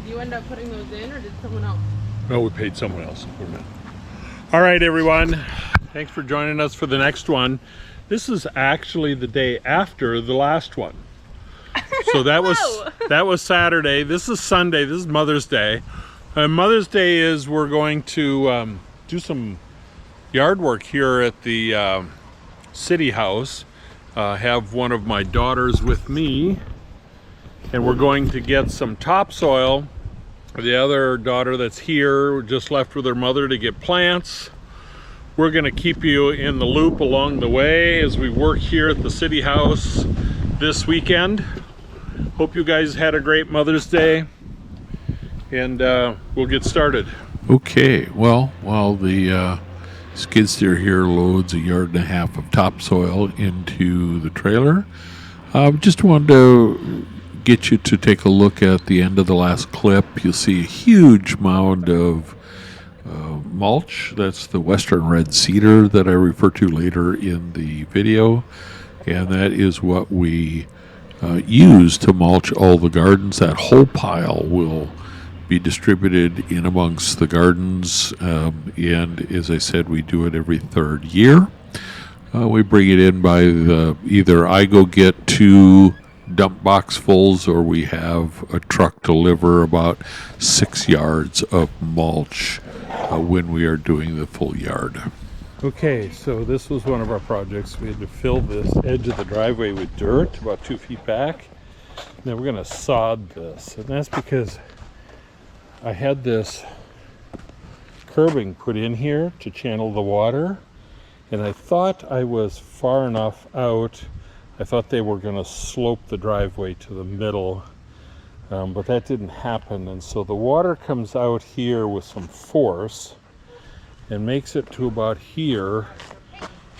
Did you end up putting those in, or did someone else? No, we paid someone else to put them in. All right, everyone. Thanks for joining us for the next one. This is actually the day after the last one. So that was Saturday. This is Sunday. This is Mother's Day. Mother's Day is we're going to do some yard work here at the city house. Have one of my daughters with me, and we're going to get some topsoil. The other daughter that's here just left with her mother to get plants. We're going to keep you in the loop along the way as we work here at the city house this weekend. Hope you guys had a great Mother's Day, and we'll get started. Okay, well, while the skid steer here loads 1.5 yards of topsoil into the trailer, just wanted to get you to take a look at the end of the last clip. You'll see a huge mound of mulch. That's the western red cedar that I refer to later in the video, and that is what we use to mulch all the gardens. That whole pile will be distributed in amongst the gardens, and as I said, we do it every third year. We bring it in by either I go get 2 dump box fulls, or we have a truck deliver about 6 yards of mulch when we are doing the full yard. Okay, so this was one of our projects. We had to fill this edge of the driveway with dirt about 2 feet back. Now we're going to sod this, and that's because I had this curbing put in here to channel the water, and I thought I was far enough out. I thought they were going to slope the driveway to the middle, but that didn't happen, and so the water comes out here with some force and makes it to about here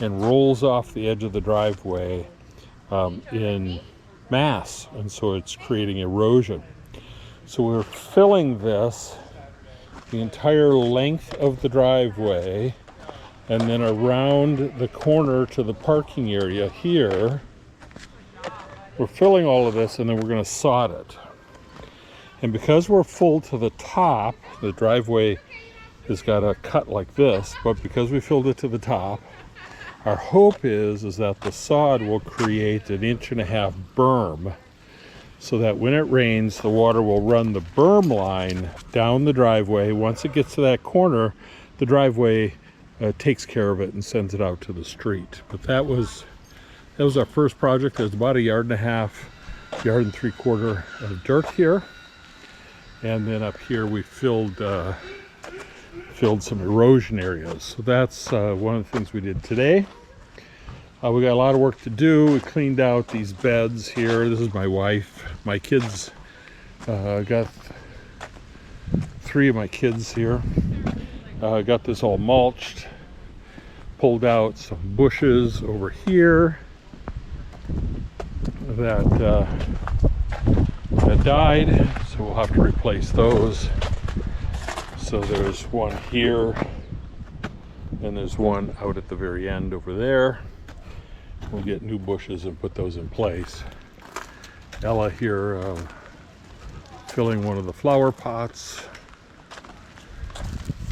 and rolls off the edge of the driveway in mass, and so it's creating erosion. So we're filling this the entire length of the driveway, and then around the corner to the parking area here. We're filling all of this, and then we're going to sod it. And because we're full to the top, the driveway has got a cut like this, but because we filled it to the top, our hope is that the sod will create 1.5 inch berm, so that when it rains, the water will run the berm line down the driveway. Once it gets to that corner, the driveway takes care of it and sends it out to the street. But that was our first project. There's about 1.5 yards, 1.75 yards of dirt here, and then up here we filled some erosion areas. So that's one of the things we did today. We got a lot of work to do. We cleaned out these beds here. This is my wife. My kids, got 3 of my kids here. Got this all mulched. Pulled out some bushes over here that died, so we'll have to replace those. So there's one here, and there's one out at the very end over there. We'll get new bushes and put those in place. Ella here filling one of the flower pots,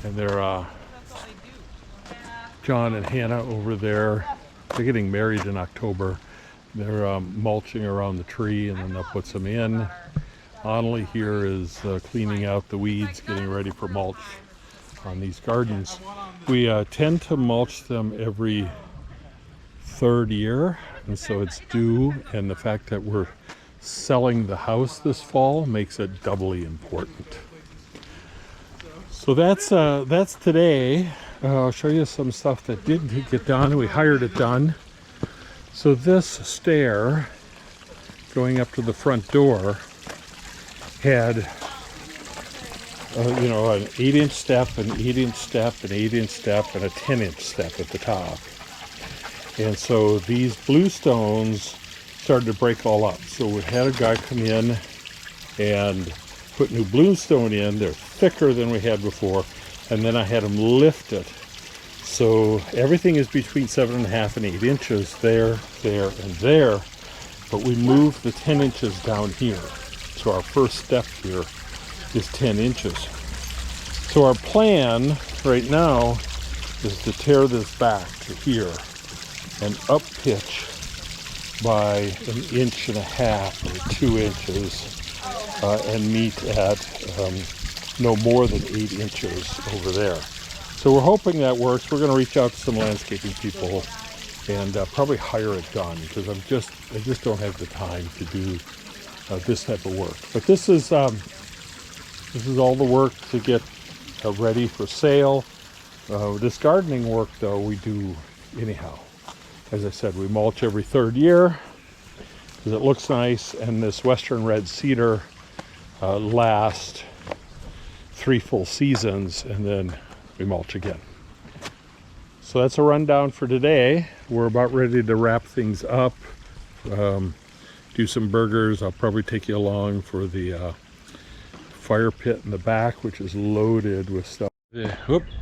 and they're John and Hannah over there. They're getting married in October. They're mulching around the tree, and then they'll put some in. Annalie here is cleaning out the weeds, getting ready for mulch on these gardens. We tend to mulch them every third year, and so it's due, and the fact that we're selling the house this fall makes it doubly important. So that's today. I'll show you some stuff that did get done. We hired it done. So this stair going up to the front door had an 8-inch step, an 8-inch step, an 8-inch step, and a 10-inch step at the top. And so these bluestones started to break all up. So we had a guy come in and put new bluestone in. They're thicker than we had before. And then I had him lift it. So everything is between 7.5 and 8 inches there, there, and there. But we moved the 10 inches down here. So our first step here is 10 inches. So our plan right now is to tear this back to here and up pitch by 1.5 inches or 2 inches and meet at no more than 8 inches over there. So we're hoping that works. We're going to reach out to some landscaping people and probably hire it done, because I just don't have the time to do this type of work. But this is all the work to get ready for sale. This gardening work, though, we do anyhow. As I said, we mulch every 3rd year because it looks nice, and this western red cedar lasts 3 full seasons, and then we mulch again. So that's a rundown for today. We're about ready to wrap things up, do some burgers. I'll probably take you along for the fire pit in the back, which is loaded with stuff.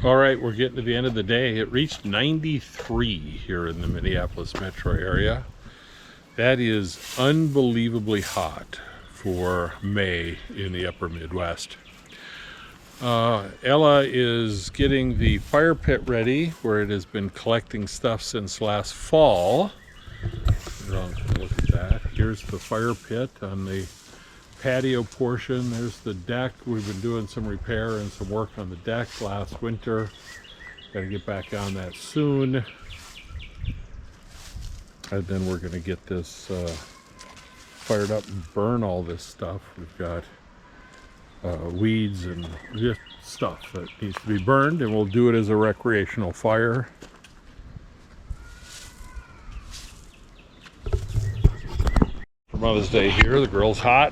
All right, we're getting to the end of the day. It reached 93 here in the Minneapolis metro area. That is unbelievably hot for May in the upper Midwest. Ella is getting the fire pit ready, where it has been collecting stuff since last fall. Look at that. Here's the fire pit on the patio portion. There's the deck. We've been doing some repair and some work on the deck last winter. Got to get back on that soon. And then we're going to get this fired up and burn all this stuff. We've got weeds and just stuff that needs to be burned, and we'll do it as a recreational fire. For Mother's Day here, the grill's hot.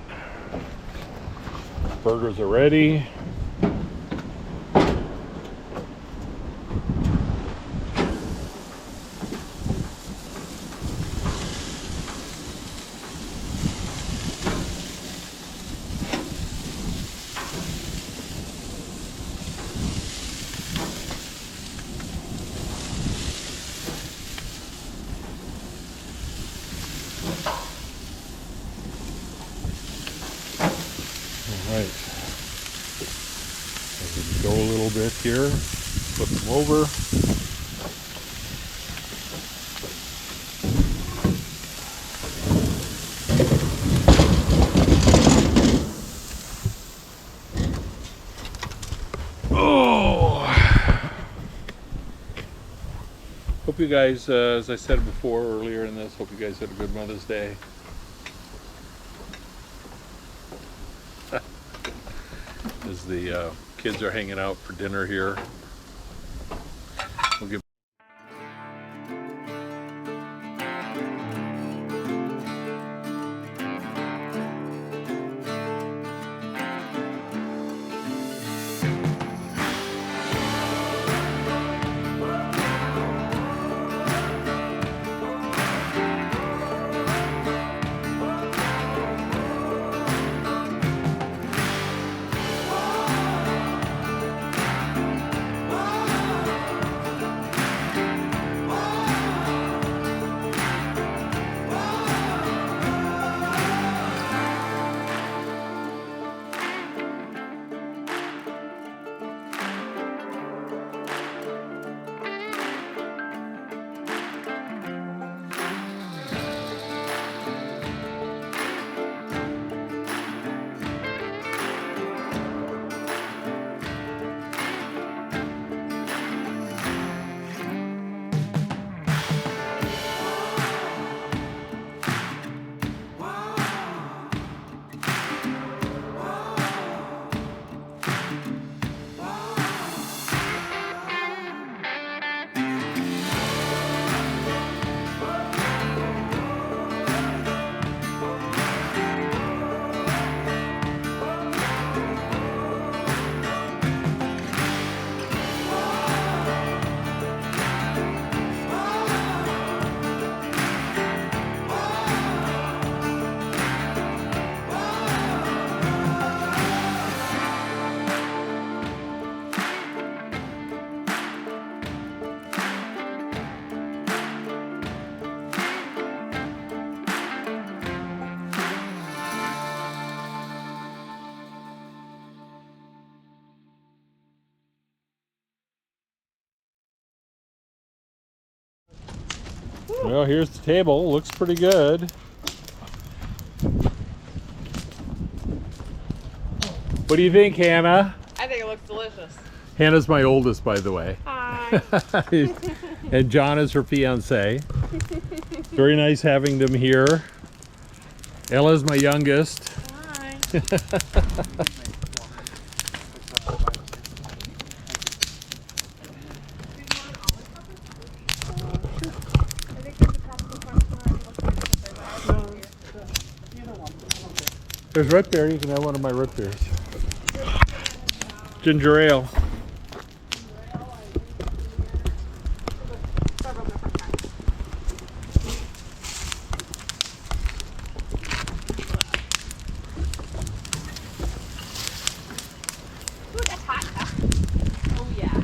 Burgers are ready. Right. As we go a little bit here, flip them over. Oh! Hope you guys, as I said before earlier in this, hope you guys had a good Mother's Day. As the kids are hanging out for dinner here. We'll give Well, here's the table. Looks pretty good. What do you think, Hannah? I think it looks delicious. Hannah's my oldest, by the way. Hi. And John is her fiance. Very nice having them here. Ella's my youngest. Hi. There's root beer. You can have one of my root beers. Ginger ale. Ooh, that's hot. Oh yeah.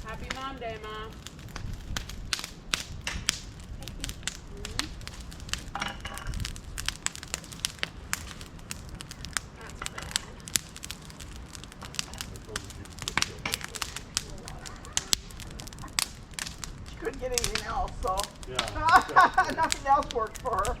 Happy Mom Day, Mom. She couldn't get anything else, so nothing else worked for her.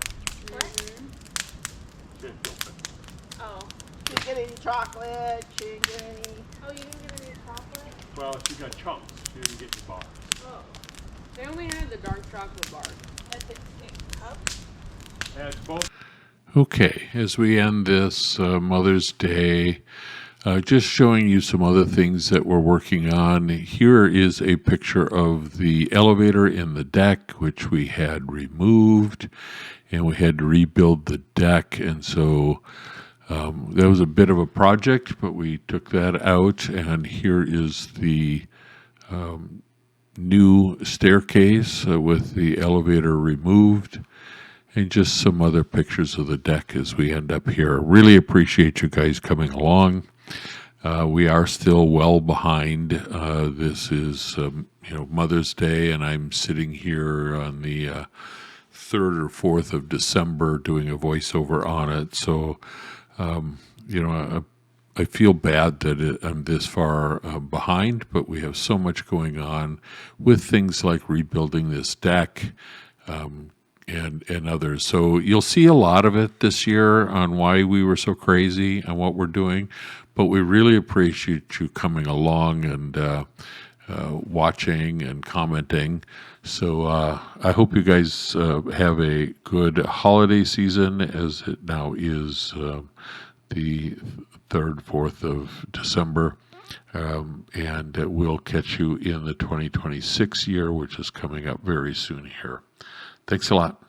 Oh. She didn't get any chocolate. She didn't get any. Oh, you didn't get any chocolate? Well, she got chunks. She didn't get the bar. Oh. They only had the dark chocolate bar. That's a cup. Had both. Okay, as we end this Mother's Day, just showing you some other things that we're working on. Here is a picture of the elevator in the deck, which we had removed, and we had to rebuild the deck. And so that was a bit of a project, but we took that out. And here is the new staircase with the elevator removed. And just some other pictures of the deck as we end up here. Really appreciate you guys coming along. We are still well behind. This is, Mother's Day, and I'm sitting here on the 3rd or 4th of December doing a voiceover on it. So, I feel bad that I'm this far behind, but we have so much going on with things like rebuilding this deck. And others. So you'll see a lot of it this year on why we were so crazy and what we're doing. But we really appreciate you coming along and watching and commenting. So I hope you guys have a good holiday season, as it now is the 3rd, 4th of December. And we'll catch you in the 2026 year, which is coming up very soon here. Thanks a lot.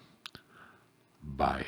Bye.